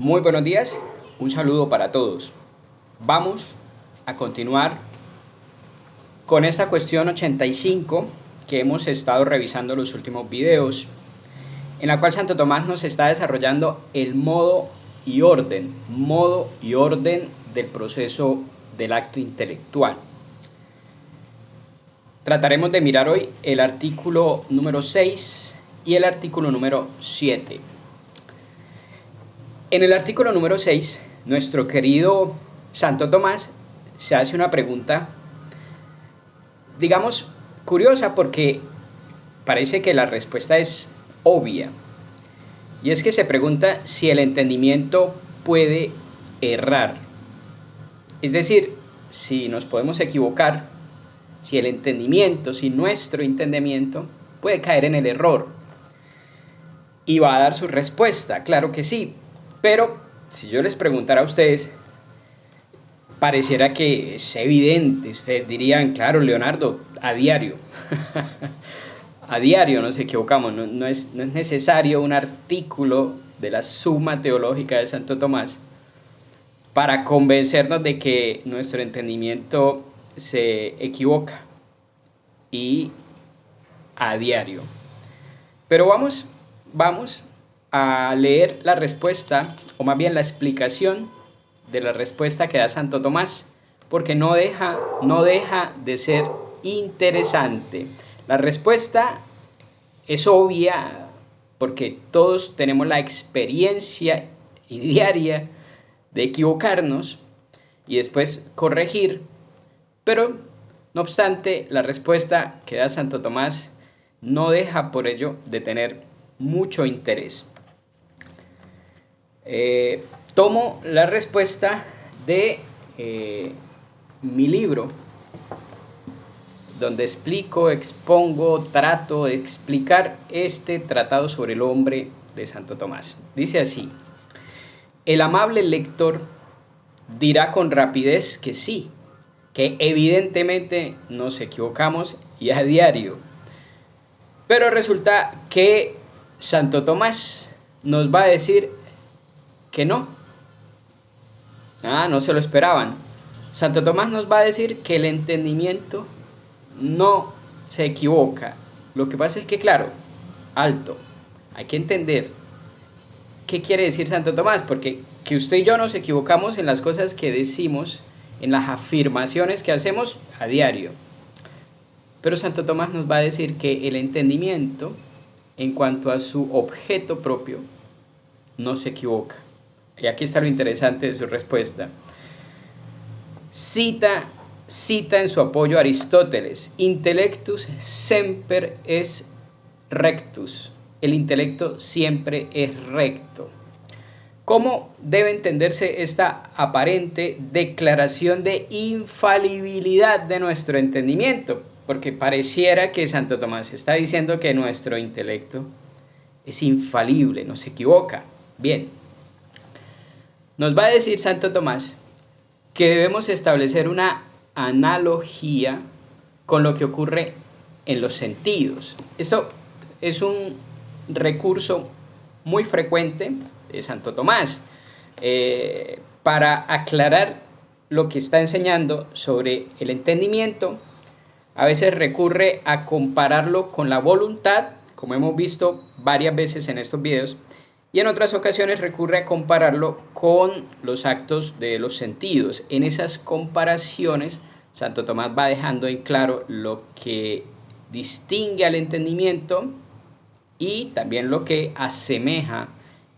Muy buenos días, un saludo para todos. Vamos a continuar con esta cuestión 85 que hemos estado revisando los últimos videos, en la cual Santo Tomás nos está desarrollando el modo y orden del proceso del acto intelectual. Trataremos de mirar hoy el artículo número 6 y el artículo número 7. En el artículo número 6, nuestro querido Santo Tomás se hace una pregunta, digamos, curiosa porque parece que la respuesta es obvia. Y es que se pregunta si el entendimiento puede errar. Es decir, si nos podemos equivocar, si el entendimiento, si nuestro entendimiento puede caer en el error. Y va a dar su respuesta, claro que sí. Pero si yo les preguntara a ustedes, pareciera que es evidente. Ustedes dirían, claro, Leonardo, a diario. A diario nos equivocamos. No es necesario un artículo de la Suma Teológica de Santo Tomás para convencernos de que nuestro entendimiento se equivoca. Y a diario. Pero vamos a leer la respuesta, o más bien la explicación de la respuesta que da Santo Tomás, porque no deja de ser interesante. La respuesta es obvia, porque todos tenemos la experiencia diaria de equivocarnos y después corregir, pero no obstante, la respuesta que da Santo Tomás no deja por ello de tener mucho interés. Tomo la respuesta de mi libro, donde expongo, trato de explicar este tratado sobre el hombre de Santo Tomás. Dice así: el amable lector dirá con rapidez que sí, que evidentemente nos equivocamos y a diario. Pero resulta que Santo Tomás nos va a decir que no. No se lo esperaban. Santo Tomás nos va a decir que el entendimiento no se equivoca. Lo que pasa es que, claro, alto, hay que entender qué quiere decir Santo Tomás, porque que usted y yo nos equivocamos en las cosas que decimos, en las afirmaciones que hacemos a diario. Pero Santo Tomás nos va a decir que el entendimiento, en cuanto a su objeto propio, no se equivoca. Y aquí está lo interesante de su respuesta. Cita en su apoyo a Aristóteles: intellectus semper es rectus. El intelecto siempre es recto. ¿Cómo debe entenderse esta aparente declaración de infalibilidad de nuestro entendimiento? Porque pareciera que Santo Tomás está diciendo que nuestro intelecto es infalible, no se equivoca. Bien, nos va a decir Santo Tomás que debemos establecer una analogía con lo que ocurre en los sentidos. Esto es un recurso muy frecuente de Santo Tomás para aclarar lo que está enseñando sobre el entendimiento. A veces recurre a compararlo con la voluntad, como hemos visto varias veces en estos videos, y en otras ocasiones recurre a compararlo con los actos de los sentidos. En esas comparaciones, Santo Tomás va dejando en claro lo que distingue al entendimiento y también lo que asemeja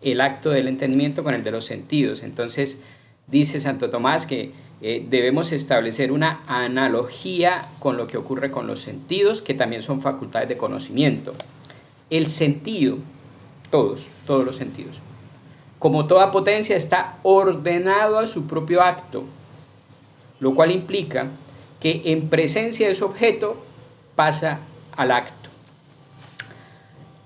el acto del entendimiento con el de los sentidos. Entonces, dice Santo Tomás que debemos establecer una analogía con lo que ocurre con los sentidos, que también son facultades de conocimiento. El sentido, todos los sentidos, como toda potencia, está ordenado a su propio acto, lo cual implica que en presencia de su objeto pasa al acto.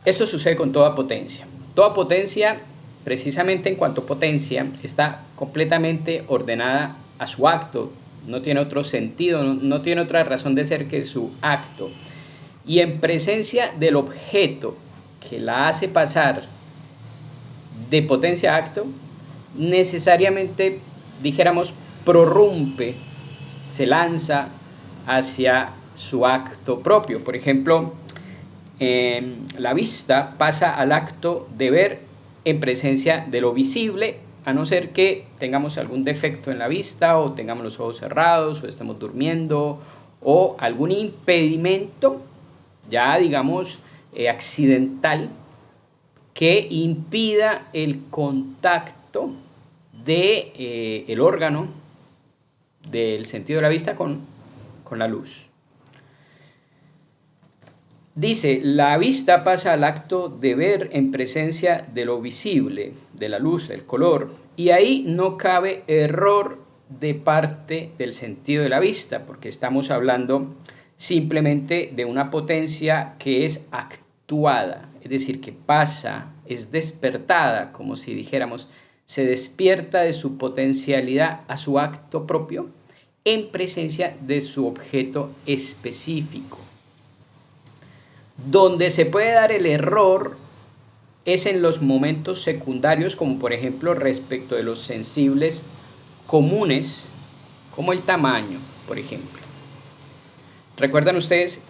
Esto sucede con toda potencia. Toda potencia, precisamente en cuanto a potencia, está completamente ordenada a su acto, no tiene otro sentido, no tiene otra razón de ser que su acto. Y en presencia del objeto que la hace pasar de potencia a acto, necesariamente, dijéramos, prorrumpe, se lanza hacia su acto propio. Por ejemplo, la vista pasa al acto de ver en presencia de lo visible, a no ser que tengamos algún defecto en la vista o tengamos los ojos cerrados o estemos durmiendo o algún impedimento, ya digamos, accidental, que impida el contacto de, el órgano del sentido de la vista con la luz. Dice, la vista pasa al acto de ver en presencia de lo visible, de la luz, del color, y ahí no cabe error de parte del sentido de la vista, porque estamos hablando simplemente de una potencia que es actuada, es decir, que pasa, es despertada, como si dijéramos, se despierta de su potencialidad a su acto propio en presencia de su objeto específico. Donde se puede dar el error es en los momentos secundarios, como por ejemplo respecto de los sensibles comunes, como el tamaño, por ejemplo. ¿Recuerdan ustedes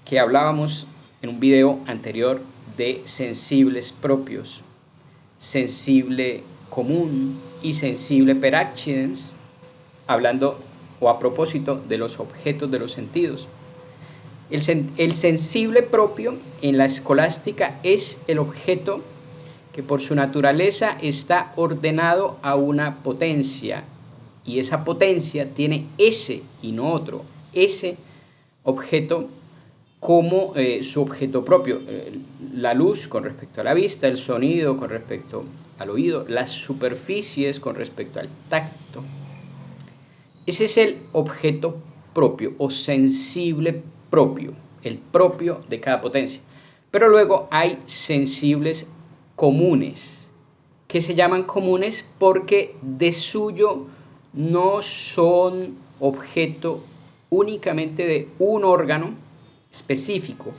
que hablábamos en un video anterior de sensibles propios, sensible común y sensible per accidens, hablando o a propósito de los objetos de los sentidos? El sensible propio en la escolástica es el objeto que por su naturaleza está ordenado a una potencia, y esa potencia tiene ese y no otro, ese objeto como su objeto propio. La luz con respecto a la vista, el sonido con respecto al oído, las superficies con respecto al tacto. Ese es el objeto propio o sensible propio, el propio de cada potencia. Pero luego hay sensibles comunes, que se llaman comunes porque de suyo no son objeto únicamente de un órgano específico,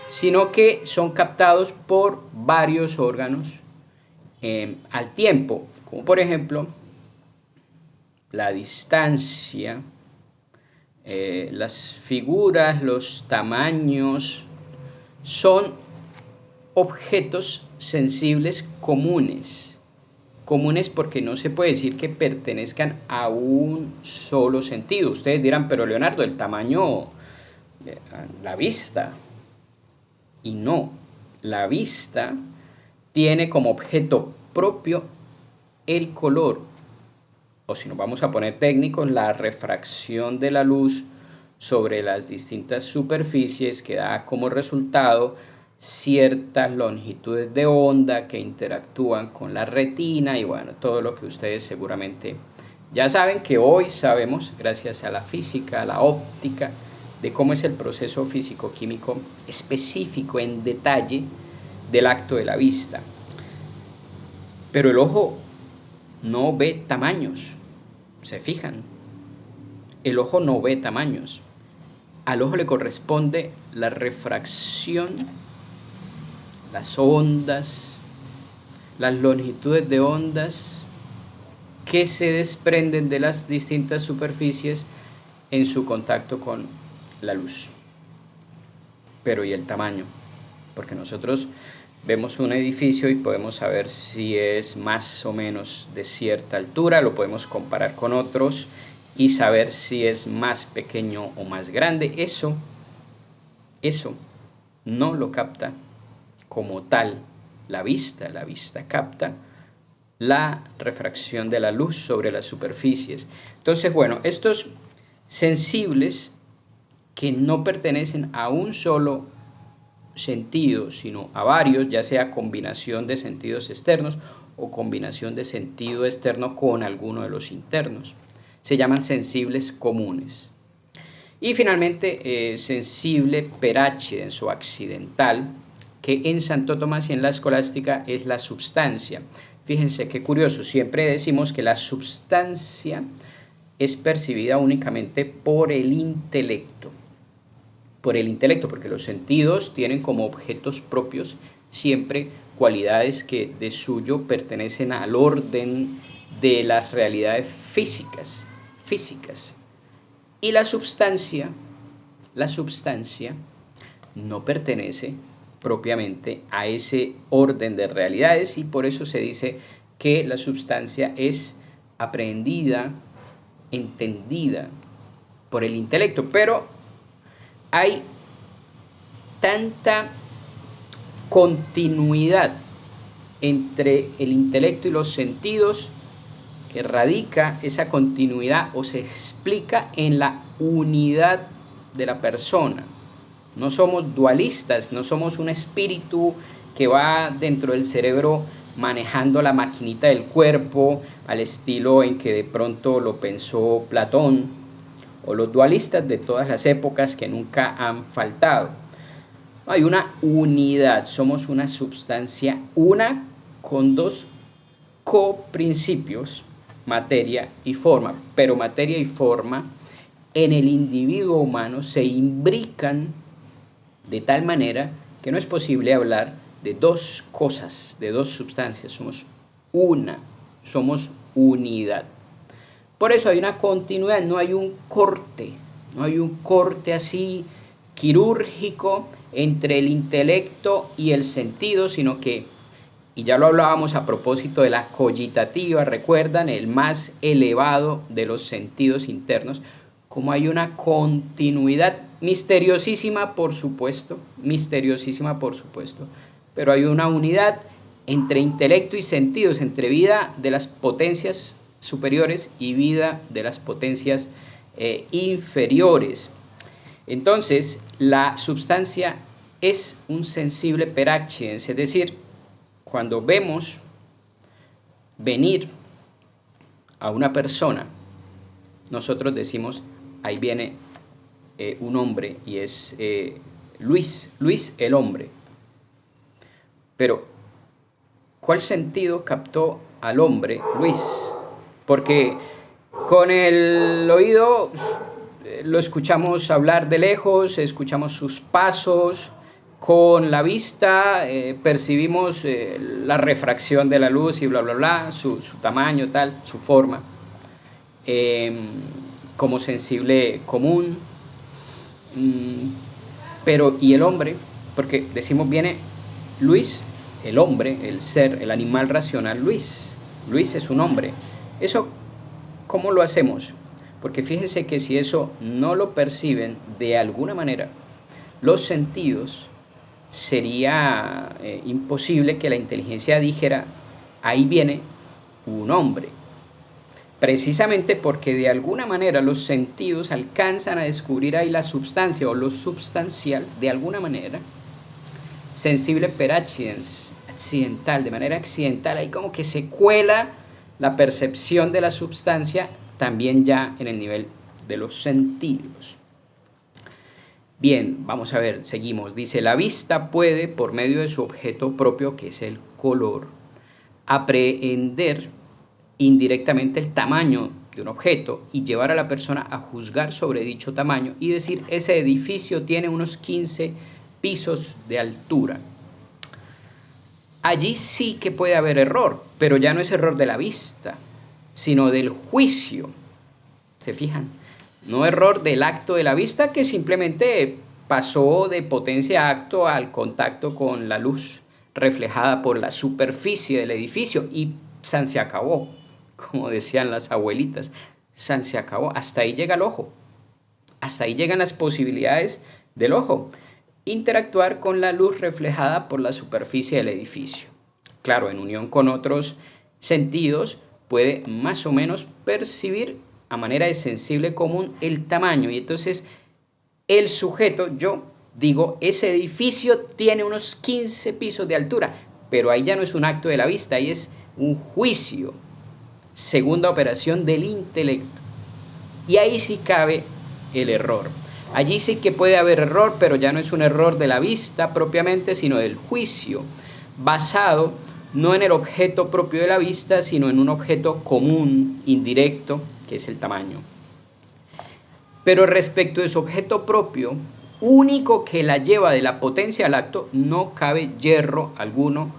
sino que son captados por varios órganos al tiempo, como por ejemplo la distancia, las figuras, los tamaños, son objetos sensibles comunes. Comunes porque no se puede decir que pertenezcan a un solo sentido. Ustedes dirán, pero Leonardo, el tamaño, la vista. Y no, la vista tiene como objeto propio el color, o si nos vamos a poner técnicos, la refracción de la luz sobre las distintas superficies que da como resultado ciertas longitudes de onda que interactúan con la retina y bueno, todo lo que ustedes seguramente ya saben, que hoy sabemos gracias a la física, a la óptica, de cómo es el proceso físico-químico específico en detalle del acto de la vista. Pero el ojo no ve tamaños, ¿se fijan? El ojo no ve tamaños. Al ojo le corresponde la refracción, las ondas, las longitudes de ondas que se desprenden de las distintas superficies en su contacto con la luz. Pero ¿y el tamaño? Porque nosotros vemos un edificio y podemos saber si es más o menos de cierta altura, lo podemos comparar con otros y saber si es más pequeño o más grande. Eso no lo capta como tal la vista. La vista capta la refracción de la luz sobre las superficies. Entonces, bueno, estos sensibles que no pertenecen a un solo sentido, sino a varios, ya sea combinación de sentidos externos o combinación de sentido externo con alguno de los internos, se llaman sensibles comunes. Y finalmente, sensible per accidens o accidental, que en Santo Tomás y en la escolástica es la substancia. Fíjense qué curioso, siempre decimos que la substancia es percibida únicamente por el intelecto. Por el intelecto, porque los sentidos tienen como objetos propios siempre cualidades que de suyo pertenecen al orden de las realidades físicas. Y la substancia no pertenece propiamente a ese orden de realidades, y por eso se dice que la substancia es aprehendida, entendida por el intelecto. Pero hay tanta continuidad entre el intelecto y los sentidos que radica esa continuidad o se explica en la unidad de la persona. No somos dualistas, no somos un espíritu que va dentro del cerebro manejando la maquinita del cuerpo al estilo en que de pronto lo pensó Platón o los dualistas de todas las épocas que nunca han faltado. Hay una unidad, somos una substancia una con dos coprincipios, materia y forma, pero materia y forma en el individuo humano se imbrican de tal manera que no es posible hablar de dos cosas, de dos sustancias. Somos una, somos unidad. Por eso hay una continuidad, no hay un corte así quirúrgico entre el intelecto y el sentido, sino que, y ya lo hablábamos a propósito de la cogitativa, recuerdan, el más elevado de los sentidos internos, como hay una continuidad misteriosísima, por supuesto, pero hay una unidad entre intelecto y sentidos, entre vida de las potencias superiores y vida de las potencias inferiores. Entonces, la substancia es un sensible per accidens, es decir, cuando vemos venir a una persona, nosotros decimos, ahí viene un hombre y es Luis el hombre. Pero, ¿cuál sentido captó al hombre Luis? Porque con el oído lo escuchamos hablar de lejos, escuchamos sus pasos, con la vista percibimos la refracción de la luz y bla, bla, bla, su tamaño, tal, su forma, como sensible común. Pero, ¿y el hombre? Porque decimos, viene Luis, el hombre, el ser, el animal racional, Luis es un hombre. ¿Eso cómo lo hacemos? Porque fíjense que si eso no lo perciben de alguna manera los sentidos, sería imposible que la inteligencia dijera, ahí viene un hombre. Precisamente porque de alguna manera los sentidos alcanzan a descubrir ahí la substancia o lo substancial, de alguna manera, sensible per accidens, accidental, de manera accidental, ahí como que se cuela la percepción de la substancia también ya en el nivel de los sentidos. Bien, vamos a ver, seguimos. Dice, la vista puede, por medio de su objeto propio, que es el color, aprehender indirectamente el tamaño de un objeto y llevar a la persona a juzgar sobre dicho tamaño y decir, ese edificio tiene unos 15 pisos de altura. Allí sí que puede haber error, pero ya no es error de la vista, sino del juicio. ¿Se fijan? No error del acto de la vista, que simplemente pasó de potencia acto al contacto con la luz reflejada por la superficie del edificio y san se acabó, como decían las abuelitas, san se acabó, hasta ahí llega el ojo, hasta ahí llegan las posibilidades del ojo, interactuar con la luz reflejada por la superficie del edificio. Claro, en unión con otros sentidos puede más o menos percibir a manera de sensible común el tamaño, y entonces el sujeto, yo digo, ese edificio tiene unos 15 pisos de altura, pero ahí ya no es un acto de la vista, ahí es un juicio, segunda operación del intelecto, y ahí sí cabe el error. Allí sí que puede haber error, pero ya no es un error de la vista propiamente, sino del juicio, basado no en el objeto propio de la vista, sino en un objeto común, indirecto, que es el tamaño. Pero respecto de su objeto propio, único que la lleva de la potencia al acto, no cabe yerro alguno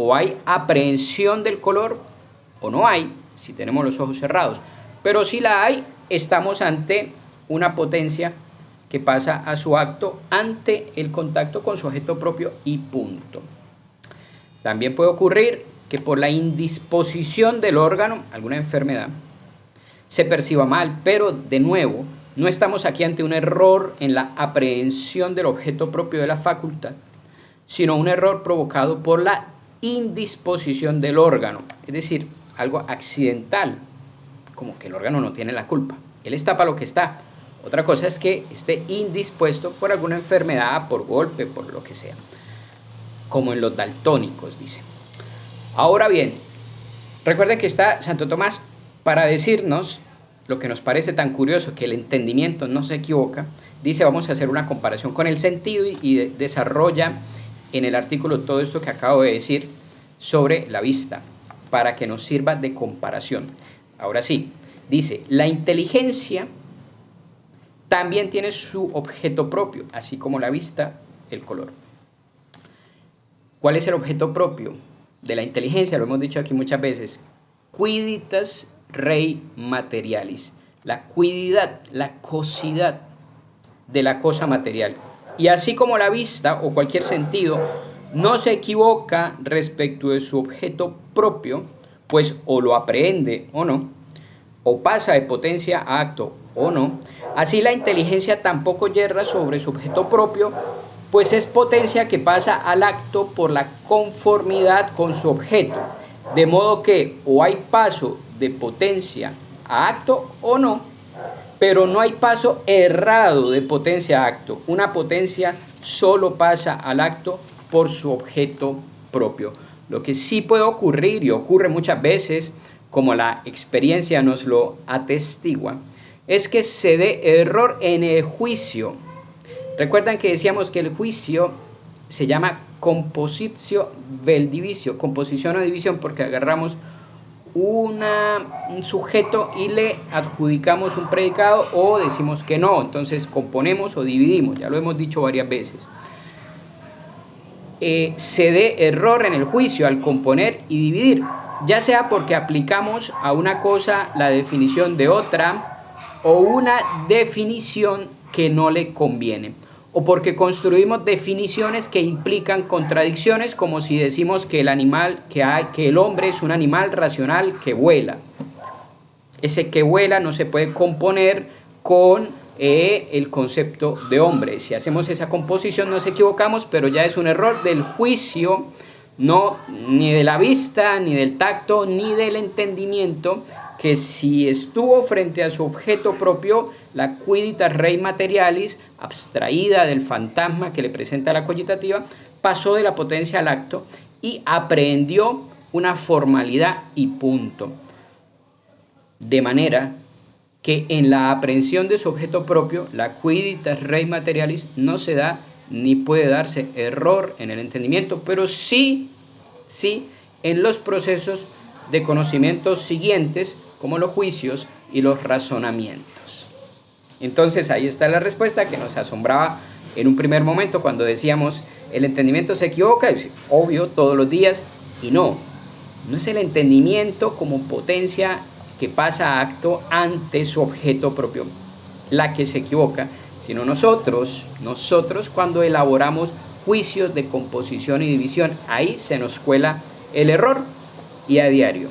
o hay aprehensión del color o no hay, si tenemos los ojos cerrados. Pero si la hay, estamos ante una potencia que pasa a su acto ante el contacto con su objeto propio y punto. También puede ocurrir que por la indisposición del órgano, alguna enfermedad, se perciba mal, pero de nuevo, no estamos aquí ante un error en la aprehensión del objeto propio de la facultad, sino un error provocado por la indisposición del órgano, es decir, algo accidental, como que el órgano no tiene la culpa, él está para lo que está. Otra cosa es que esté indispuesto por alguna enfermedad, por golpe, por lo que sea, como en los daltónicos, dice. Ahora bien, recuerden que está Santo Tomás para decirnos lo que nos parece tan curioso, que el entendimiento no se equivoca. Dice, vamos a hacer una comparación con el sentido y desarrolla en el artículo todo esto que acabo de decir sobre la vista, para que nos sirva de comparación. Ahora sí, dice, la inteligencia también tiene su objeto propio, así como la vista, el color. ¿Cuál es el objeto propio de la inteligencia? Lo hemos dicho aquí muchas veces. Quiditas rei materialis. La cuididad, la cosidad de la cosa material. Y así como la vista o cualquier sentido no se equivoca respecto de su objeto propio, pues o lo aprehende o no, o pasa de potencia a acto o no, así la inteligencia tampoco yerra sobre su objeto propio, pues es potencia que pasa al acto por la conformidad con su objeto, de modo que o hay paso de potencia a acto o no, pero no hay paso errado de potencia a acto. Una potencia solo pasa al acto por su objeto propio. Lo que sí puede ocurrir, y ocurre muchas veces, como la experiencia nos lo atestigua, es que se dé error en el juicio. Recuerdan que decíamos que el juicio se llama compositio vel divisio, composición o división, porque agarramos un sujeto y le adjudicamos un predicado o decimos que no, entonces componemos o dividimos, ya lo hemos dicho varias veces. Se dé error en el juicio al componer y dividir, ya sea porque aplicamos a una cosa la definición de otra o una definición que no le conviene, o porque construimos definiciones que implican contradicciones, como si decimos que el hombre es un animal racional que vuela. Ese que vuela no se puede componer con el concepto de hombre. Si hacemos esa composición nos equivocamos, pero ya es un error del juicio, no ni de la vista, ni del tacto, ni del entendimiento, que si estuvo frente a su objeto propio, la quiditas rei materialis, abstraída del fantasma que le presenta la cogitativa, pasó de la potencia al acto y aprehendió una formalidad y punto. De manera que en la aprehensión de su objeto propio, la quiditas rei materialis no se da ni puede darse error en el entendimiento, pero sí en los procesos de conocimiento siguientes, como los juicios y los razonamientos. Entonces ahí está la respuesta que nos asombraba en un primer momento cuando decíamos el entendimiento se equivoca, obvio, todos los días, y no es el entendimiento como potencia que pasa a acto ante su objeto propio la que se equivoca, sino nosotros cuando elaboramos juicios de composición y división, ahí se nos cuela el error y a diario.